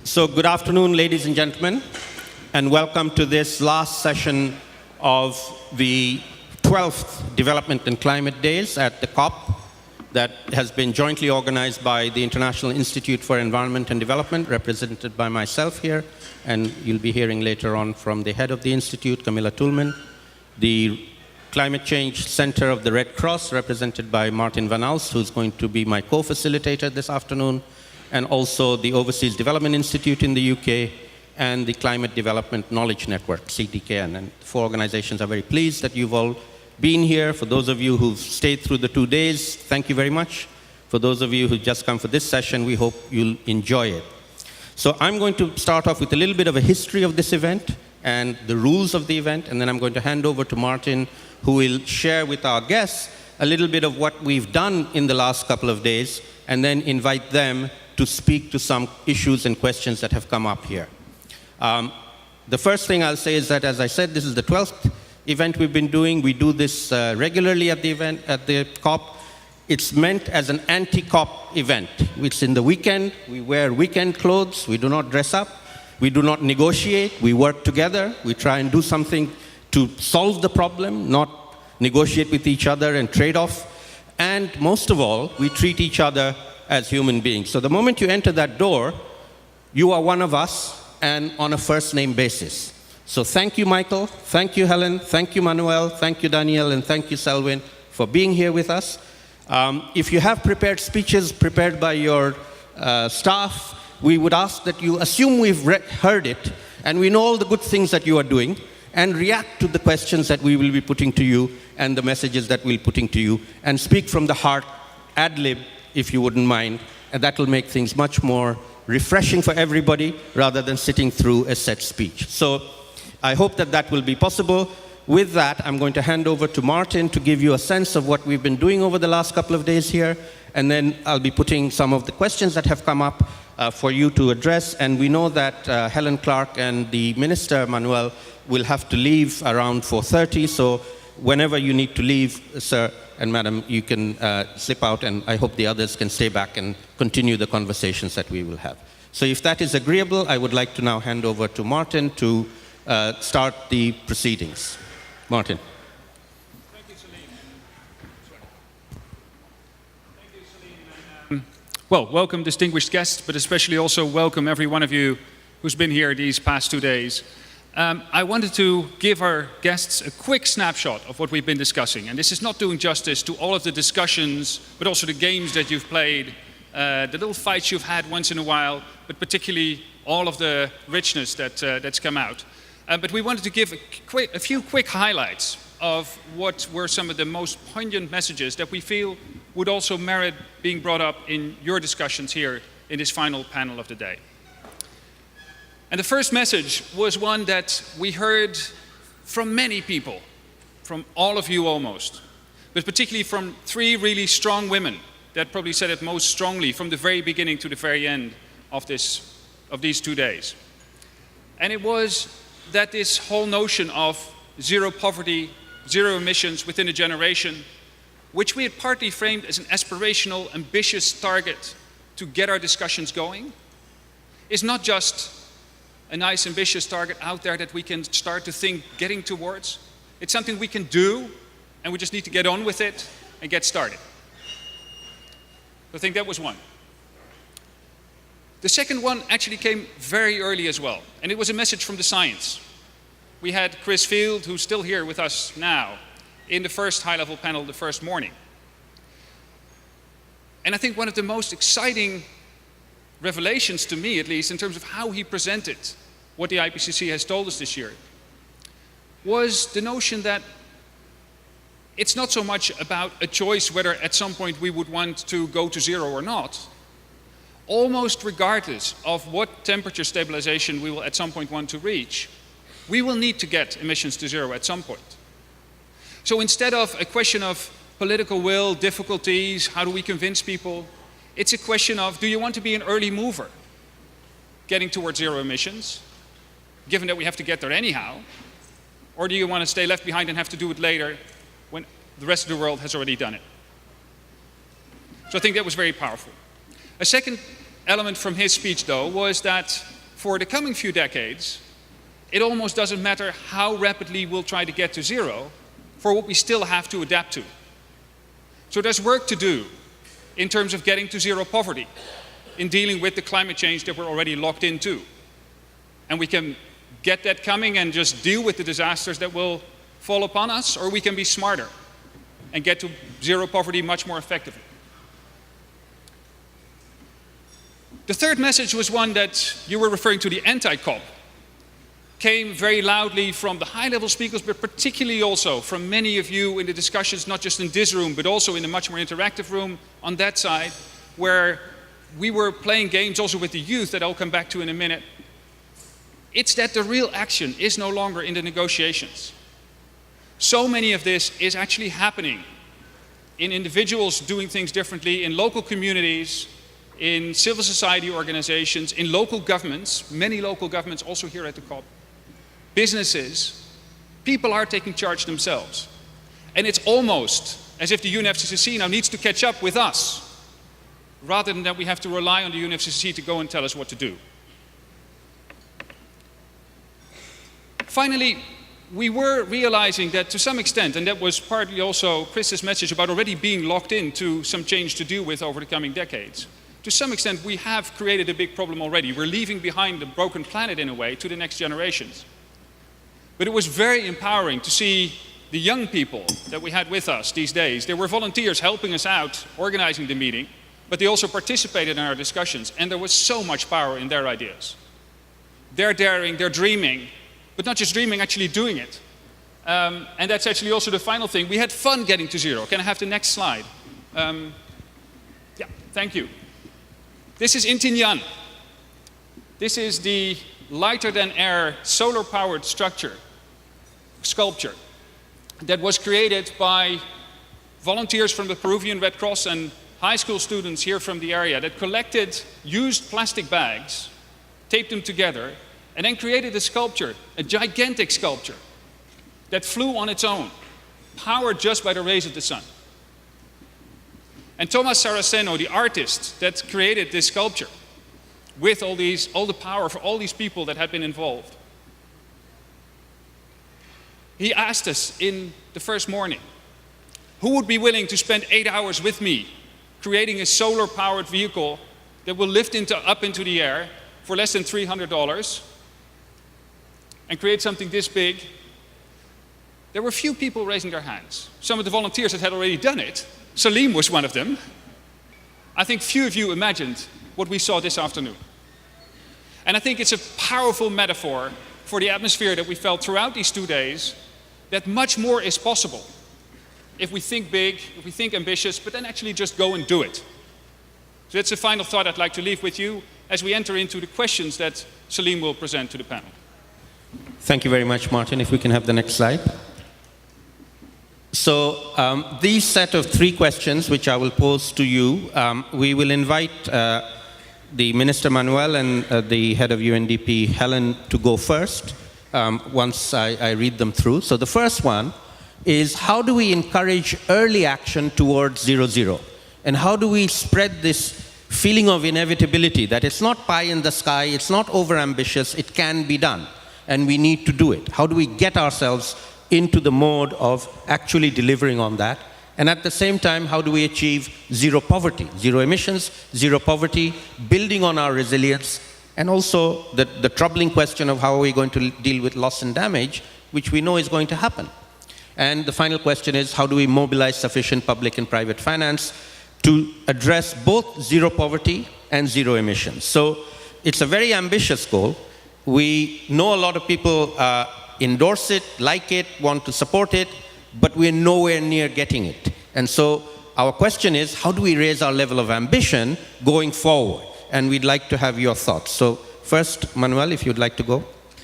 So good afternoon, ladies and gentlemen, and welcome to this last session of the 12th Development and Climate Days at the COP that has been jointly organized by the International Institute for Environment and Development, represented by myself here, and you'll be hearing later on from the head of the Institute, Camilla Tullman, the Climate Change Center of the Red Cross, represented by Maarten van Alst, who's going to be my co-facilitator this afternoon, and also the Overseas Development Institute in the UK, and the Climate Development Knowledge Network, CDKN. And the four organizations are very pleased that you've all been here. For those of you who've stayed through the 2 days, thank you very much. For those of you who just come for this session, we hope you'll enjoy it. So I'm going to start off with a little bit of a history of this event and the rules of the event, and then I'm going to hand over to Maarten, who will share with our guests a little bit of what we've done in the last couple of days, and then invite them to speak to some issues and questions that have come up here. The first thing I'll say is that, as I said, this is the 12th event we've been doing. We do this regularly at the event, at the COP. It's meant as an anti-COP event. It's in the weekend. We wear weekend clothes. We do not dress up. We do not negotiate. We work together. We try and do something to solve the problem, not negotiate with each other and trade off. And most of all, we treat each other as human beings. So the moment you enter that door, you are one of us and on a first name basis. So thank you, Michael. Thank you, Helen. Thank you, Manuel. Thank you, Daniele. And thank you, Selwyn, for being here with us. If you have prepared speeches prepared by your staff, we would ask that you assume we've heard it and we know all the good things that you are doing, and react to the questions that we will be putting to you and the messages that we'll be putting to you, and speak from the heart, ad-lib, if you wouldn't mind, and that will make things much more refreshing for everybody rather than sitting through a set speech. So I hope that that will be possible. With that, I'm going to hand over to Maarten to give you a sense of what we've been doing over the last couple of days here, and then I'll be putting some of the questions that have come up for you to address. And we know that Helen Clark and the Minister, Manuel, will have to leave around 4:30, so whenever you need to leave, sir and madam, you can slip out, and I hope the others can stay back and continue the conversations that we will have. So if that is agreeable, I would like to now hand over to Maarten to start the proceedings. Maarten. Thank you, Saleem. Thank you, Saleem. Well, welcome distinguished guests, but especially also welcome every one of you who's been here these past 2 days. I wanted to give our guests a quick snapshot of what we've been discussing. And this is not doing justice to all of the discussions, but also the games that you've played, the little fights you've had once in a while, but particularly all of the richness that's come out. But we wanted to give a few quick highlights of what were some of the most poignant messages that we feel would also merit being brought up in your discussions here in this final panel of the day. And the first message was one that we heard from many people, from all of you almost, but particularly from 3 really strong women that probably said it most strongly from the very beginning to the very end of these 2 days. And it was that this whole notion of zero poverty, zero emissions within a generation, which we had partly framed as an aspirational, ambitious target to get our discussions going, is not just a nice ambitious target out there that we can start to think getting towards. It's something we can do, and we just need to get on with it and get started. I think that was one. The second one actually came very early as well, and it was a message from the science. We had Chris Field, who's still here with us now, in the first high-level panel the first morning. And I think one of the most exciting revelations, to me at least, in terms of how he presented what the IPCC has told us this year, was the notion that it's not so much about a choice whether at some point we would want to go to zero or not. Almost regardless of what temperature stabilization we will at some point want to reach, we will need to get emissions to zero at some point. So instead of a question of political will, difficulties, how do we convince people, it's a question of, do you want to be an early mover getting towards zero emissions, given that we have to get there anyhow, or do you want to stay left behind and have to do it later when the rest of the world has already done it? So I think that was very powerful. A second element from his speech, though, was that for the coming few decades, it almost doesn't matter how rapidly we'll try to get to zero for what we still have to adapt to. So there's work to do in terms of getting to zero poverty, in dealing with the climate change that we're already locked into. And we can get that coming and just deal with the disasters that will fall upon us, or we can be smarter and get to zero poverty much more effectively. The third message was one that you were referring to, the anti-COP. Came very loudly from the high-level speakers, but particularly also from many of you in the discussions, not just in this room, but also in the much more interactive room on that side, where we were playing games also with the youth that I'll come back to in a minute. It's that the real action is no longer in the negotiations. So many of this is actually happening in individuals doing things differently, in local communities, in civil society organizations, in local governments, many local governments also here at the COP, businesses. People are taking charge themselves. And it's almost as if the UNFCCC now needs to catch up with us, rather than that we have to rely on the UNFCCC to go and tell us what to do. Finally, we were realizing that to some extent, and that was partly also Chris's message about already being locked into some change to deal with over the coming decades. To some extent, we have created a big problem already. We're leaving behind the broken planet in a way to the next generations. But it was very empowering to see the young people that we had with us these days. There were volunteers helping us out, organizing the meeting, but they also participated in our discussions, and there was so much power in their ideas. They're daring, they're dreaming, but not just dreaming, actually doing it. And that's actually also the final thing. We had fun getting to zero. Can I have the next slide? Yeah, thank you. This is Inti Nyan. This is the lighter-than-air solar-powered sculpture that was created by volunteers from the Peruvian Red Cross and high school students here from the area that collected used plastic bags, taped them together, and then created a sculpture, a gigantic sculpture, that flew on its own, powered just by the rays of the sun. And Thomas Saraceno, the artist that created this sculpture, with all the power for all these people that had been involved, he asked us in the first morning, who would be willing to spend 8 hours with me creating a solar-powered vehicle that will lift up into the air for less than $300 and create something this big? There were few people raising their hands. Some of the volunteers that had already done it. Saleem was one of them. I think few of you imagined what we saw this afternoon. And I think it's a powerful metaphor for the atmosphere that we felt throughout these 2 days, that much more is possible if we think big, if we think ambitious, but then actually just go and do it. So that's the final thought I'd like to leave with you as we enter into the questions that Saleem will present to the panel. Thank you very much, Maarten. If we can have the next slide. So these set of 3 questions, which I will pose to you, we will invite the Minister Manuel and the head of UNDP, Helen, to go first once I read them through. So the first one is, how do we encourage early action towards 0-0? And how do we spread this feeling of inevitability, that it's not pie in the sky, it's not overambitious, it can be done, and we need to do it? How do we get ourselves into the mode of actually delivering on that? And at the same time, how do we achieve zero poverty, zero emissions, zero poverty, building on our resilience, and also the troubling question of how are we going to deal with loss and damage, which we know is going to happen. And the final question is, how do we mobilize sufficient public and private finance to address both zero poverty and zero emissions? So it's a very ambitious goal. We know a lot of people endorse it, like it, want to support it, but we're nowhere near getting it. And so our question is, how do we raise our level of ambition going forward? And we'd like to have your thoughts. So first, Manuel, if you'd like to go.